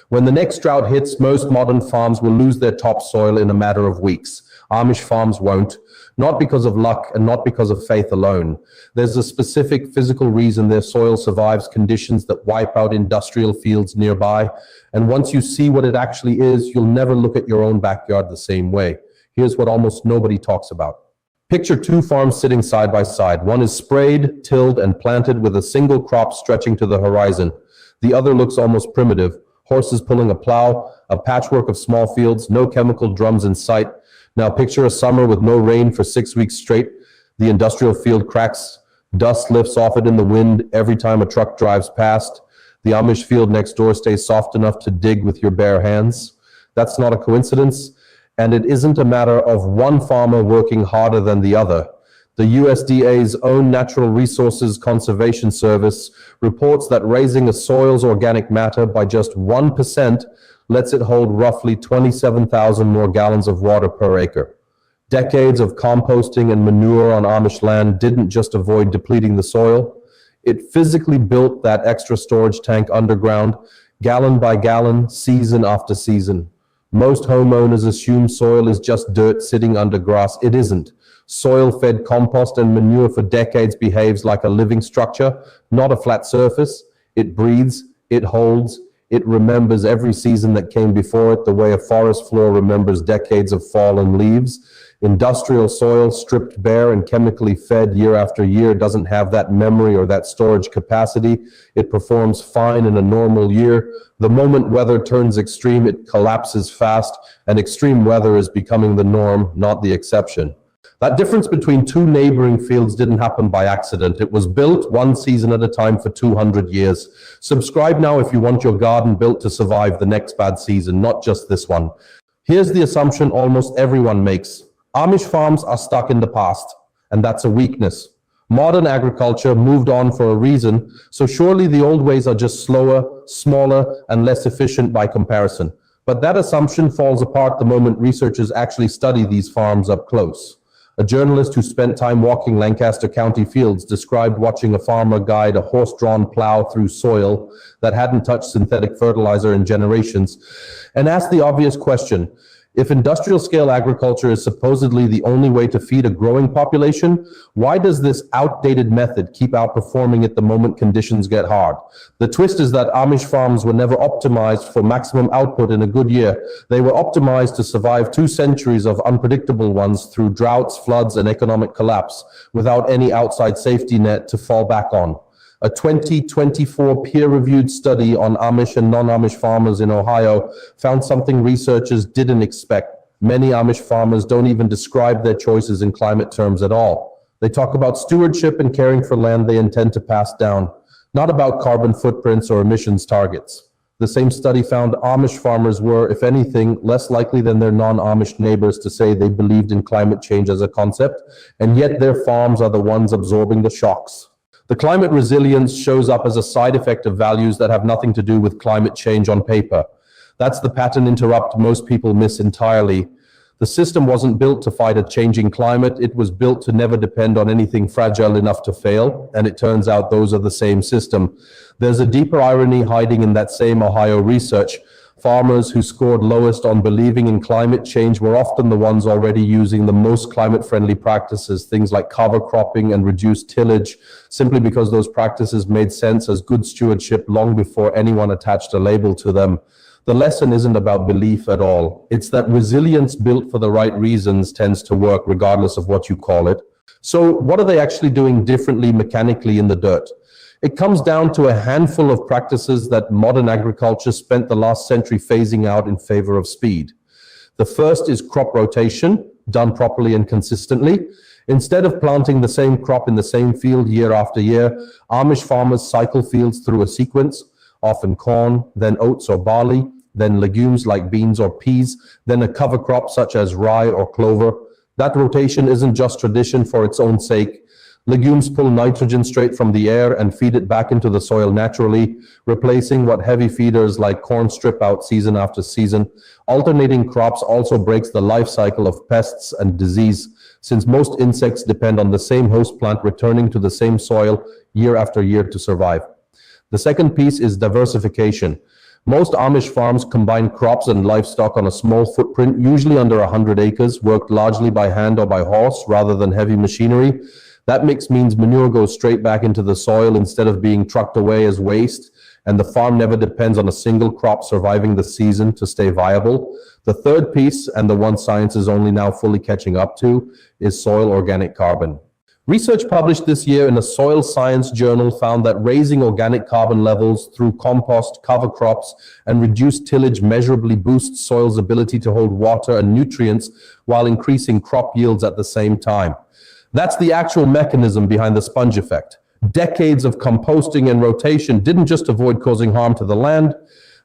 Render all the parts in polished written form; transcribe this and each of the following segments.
When the next drought hits, most modern farms will lose their topsoil in a matter of weeks. Amish farms won't, not because of luck and not because of faith alone. There's a specific physical reason their soil survives conditions that wipe out industrial fields nearby. And once you see what it actually is, you'll never look at your own backyard the same way. Here's what almost nobody talks about. Picture two farms sitting side by side. One is sprayed, tilled, and planted with a single crop stretching to the horizon. The other looks almost primitive. Horses pulling a plow, a patchwork of small fields, no chemical drums in sight. Now picture a summer with no rain for 6 weeks straight. The industrial field cracks, dust lifts off it in the wind every time a truck drives past. The Amish field next door stays soft enough to dig with your bare hands. That's not a coincidence, and it isn't a matter of one farmer working harder than the other. The USDA's own Natural Resources Conservation Service reports that raising a soil's organic matter by just 1% lets it hold roughly 27,000 more gallons of water per acre. Decades of composting and manure on Amish land didn't just avoid depleting the soil, it physically built that extra storage tank underground, gallon by gallon, season after season. Most homeowners assume soil is just dirt sitting under grass. It isn't. Soil-fed compost and manure for decades behaves like a living structure, not a flat surface. It breathes, it holds, it remembers every season that came before it the way a forest floor remembers decades of fallen leaves. Industrial soil, stripped bare and chemically fed year after year, doesn't have that memory or that storage capacity. It performs fine in a normal year. The moment weather turns extreme, it collapses fast, and extreme weather is becoming the norm, not the exception. That difference between two neighboring fields didn't happen by accident. It was built one season at a time for 200 years. Subscribe now if you want your garden built to survive the next bad season, not just this one. Here's the assumption almost everyone makes. Amish farms are stuck in the past, and that's a weakness. Modern agriculture moved on for a reason, so surely the old ways are just slower, smaller, and less efficient by comparison. But that assumption falls apart the moment researchers actually study these farms up close. A journalist who spent time walking Lancaster County fields described watching a farmer guide a horse-drawn plow through soil that hadn't touched synthetic fertilizer in generations, and asked the obvious question: if industrial-scale agriculture is supposedly the only way to feed a growing population, why does this outdated method keep outperforming it the moment conditions get hard? The twist is that Amish farms were never optimized for maximum output in a good year. They were optimized to survive 2 centuries of unpredictable ones through droughts, floods, and economic collapse, without any outside safety net to fall back on. A 2024 peer-reviewed study on Amish and non-Amish farmers in Ohio found something researchers didn't expect. Many Amish farmers don't even describe their choices in climate terms at all. They talk about stewardship and caring for land they intend to pass down, not about carbon footprints or emissions targets. The same study found Amish farmers were, if anything, less likely than their non-Amish neighbors to say they believed in climate change as a concept, and yet their farms are the ones absorbing the shocks. The climate resilience shows up as a side effect of values that have nothing to do with climate change on paper. That's the pattern interrupt most people miss entirely. The system wasn't built to fight a changing climate. It was built to never depend on anything fragile enough to fail, and it turns out those are the same system. There's a deeper irony hiding in that same Ohio research. Farmers who scored lowest on believing in climate change were often the ones already using the most climate-friendly practices, things like cover cropping and reduced tillage, simply because those practices made sense as good stewardship long before anyone attached a label to them. The lesson isn't about belief at all. It's that resilience built for the right reasons tends to work regardless of what you call it. So what are they actually doing differently mechanically in the dirt? It comes down to a handful of practices that modern agriculture spent the last century phasing out in favor of speed. The first is crop rotation, done properly and consistently. Instead of planting the same crop in the same field year after year, Amish farmers cycle fields through a sequence, often corn, then oats or barley, then legumes like beans or peas, then a cover crop such as rye or clover. That rotation isn't just tradition for its own sake. Legumes pull nitrogen straight from the air and feed it back into the soil naturally, replacing what heavy feeders like corn strip out season after season. Alternating crops also breaks the life cycle of pests and disease, since most insects depend on the same host plant returning to the same soil year after year to survive. The second piece is diversification. Most Amish farms combine crops and livestock on a small footprint, usually under 100 acres, worked largely by hand or by horse rather than heavy machinery. That mix means manure goes straight back into the soil instead of being trucked away as waste, and the farm never depends on a single crop surviving the season to stay viable. The third piece, and the one science is only now fully catching up to, is soil organic carbon. Research published this year in a soil science journal found that raising organic carbon levels through compost, cover crops, and reduced tillage measurably boosts soil's ability to hold water and nutrients while increasing crop yields at the same time. That's the actual mechanism behind the sponge effect. Decades of composting and rotation didn't just avoid causing harm to the land,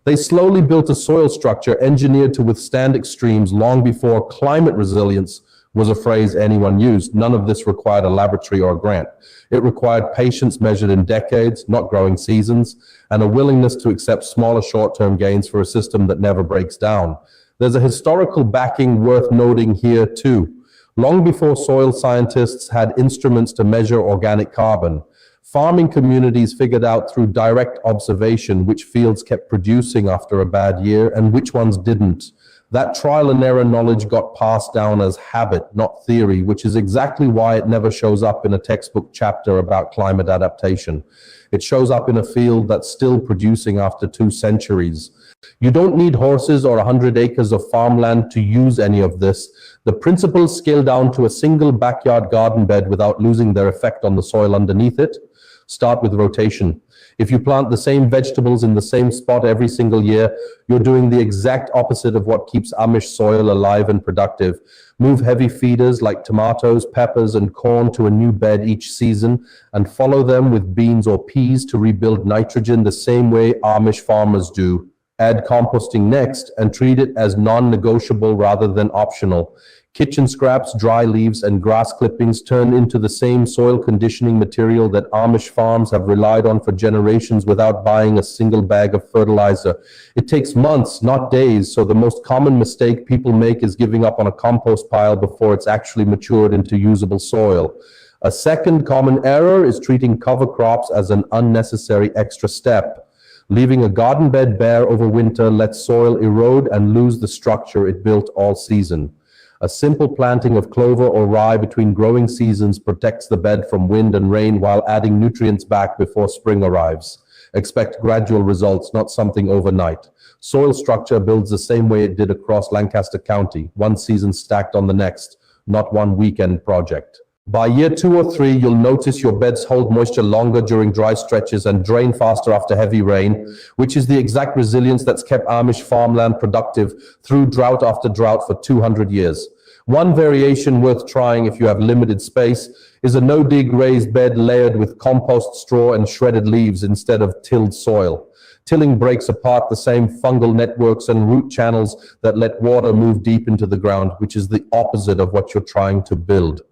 they slowly built a soil structure engineered to withstand extremes long before climate resilience was a phrase anyone used. None of this required a laboratory or a grant. It required patience measured in decades, not growing seasons, and a willingness to accept smaller short-term gains for a system that never breaks down. There's a historical backing worth noting here too. Long before soil scientists had instruments to measure organic carbon, farming communities figured out through direct observation which fields kept producing after a bad year and which ones didn't. That trial and error knowledge got passed down as habit, not theory, which is exactly why it never shows up in a textbook chapter about climate adaptation. It shows up in a field that's still producing after 2 centuries. You don't need horses or 100 acres of farmland to use any of this. The principles scale down to a single backyard garden bed without losing their effect on the soil underneath it. Start with rotation. If you plant the same vegetables in the same spot every single year, you're doing the exact opposite of what keeps Amish soil alive and productive. Move heavy feeders like tomatoes, peppers, and corn to a new bed each season, and follow them with beans or peas to rebuild nitrogen the same way Amish farmers do. Add composting next and treat it as non-negotiable rather than optional. Kitchen scraps, dry leaves, and grass clippings turn into the same soil conditioning material that Amish farms have relied on for generations without buying a single bag of fertilizer. It takes months, not days, so the most common mistake people make is giving up on a compost pile before it's actually matured into usable soil. A second common error is treating cover crops as an unnecessary extra step. Leaving a garden bed bare over winter lets soil erode and lose the structure it built all season. A simple planting of clover or rye between growing seasons protects the bed from wind and rain while adding nutrients back before spring arrives. Expect gradual results, not something overnight. Soil structure builds the same way it did across Lancaster County, one season stacked on the next, not one weekend project. By year 2 or 3, you'll notice your beds hold moisture longer during dry stretches and drain faster after heavy rain, which is the exact resilience that's kept Amish farmland productive through drought after drought for 200 years. One variation worth trying if you have limited space is a no-dig raised bed layered with compost, straw, and shredded leaves instead of tilled soil. Tilling breaks apart the same fungal networks and root channels that let water move deep into the ground, which is the opposite of what you're trying to build.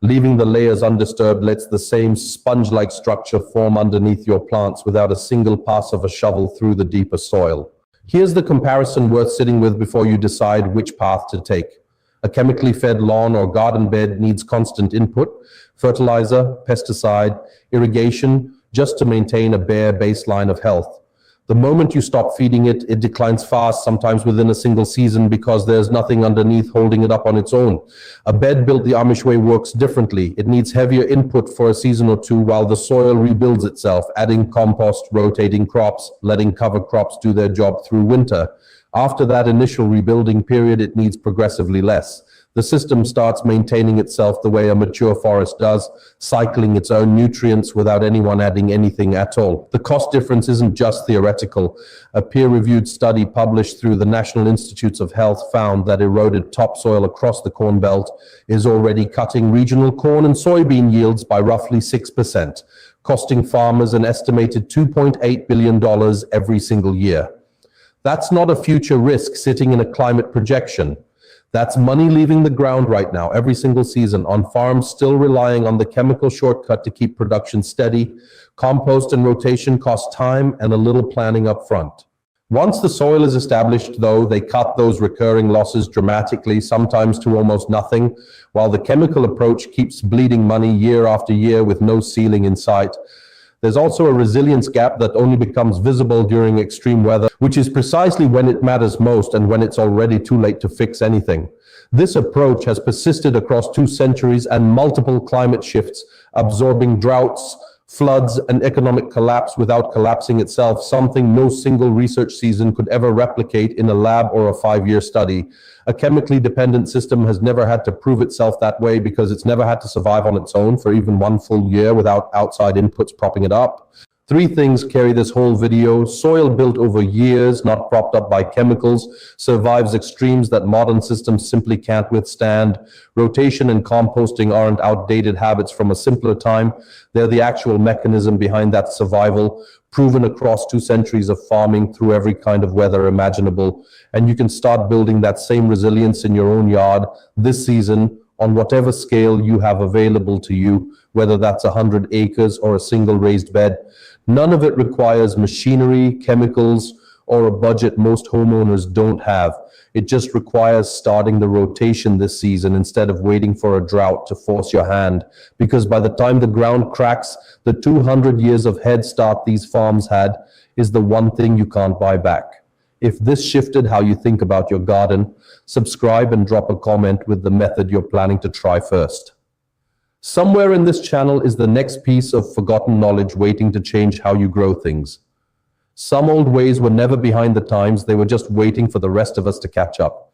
Leaving the layers undisturbed lets the same sponge-like structure form underneath your plants without a single pass of a shovel through the deeper soil. Here's the comparison worth sitting with before you decide which path to take. A chemically fed lawn or garden bed needs constant input, fertilizer, pesticide, irrigation, just to maintain a bare baseline of health. The moment you stop feeding it, it declines fast, sometimes within a single season, because there's nothing underneath holding it up on its own. A bed built the Amish way works differently. It needs heavier input for a season or two while the soil rebuilds itself, adding compost, rotating crops, letting cover crops do their job through winter. After that initial rebuilding period, it needs progressively less. The system starts maintaining itself the way a mature forest does, cycling its own nutrients without anyone adding anything at all. The cost difference isn't just theoretical. A peer-reviewed study published through the National Institutes of Health found that eroded topsoil across the Corn Belt is already cutting regional corn and soybean yields by roughly 6%, costing farmers an estimated $2.8 billion every single year. That's not a future risk sitting in a climate projection. That's money leaving the ground right now, every single season, on farms still relying on the chemical shortcut to keep production steady. Compost and rotation cost time and a little planning up front. Once the soil is established, though, they cut those recurring losses dramatically, sometimes to almost nothing, while the chemical approach keeps bleeding money year after year with no ceiling in sight. There's also a resilience gap that only becomes visible during extreme weather, which is precisely when it matters most and when it's already too late to fix anything. This approach has persisted across 2 centuries and multiple climate shifts, absorbing droughts, floods, and economic collapse without collapsing itself, something no single research season could ever replicate in a lab or a 5-year study. A chemically dependent system has never had to prove itself that way because it's never had to survive on its own for even 1 full year without outside inputs propping it up. 3 things carry this whole video. Soil built over years, not propped up by chemicals, survives extremes that modern systems simply can't withstand. Rotation and composting aren't outdated habits from a simpler time. They're the actual mechanism behind that survival, proven across 2 centuries of farming through every kind of weather imaginable. And you can start building that same resilience in your own yard this season on whatever scale you have available to you, whether that's 100 acres or a single raised bed. None of it requires machinery, chemicals, or a budget most homeowners don't have. It just requires starting the rotation this season instead of waiting for a drought to force your hand. Because by the time the ground cracks, the 200 years of head start these farms had is the one thing you can't buy back. If this shifted how you think about your garden, subscribe and drop a comment with the method you're planning to try first. Somewhere in this channel is the next piece of forgotten knowledge waiting to change how you grow things. Some old ways were never behind the times, they were just waiting for the rest of us to catch up.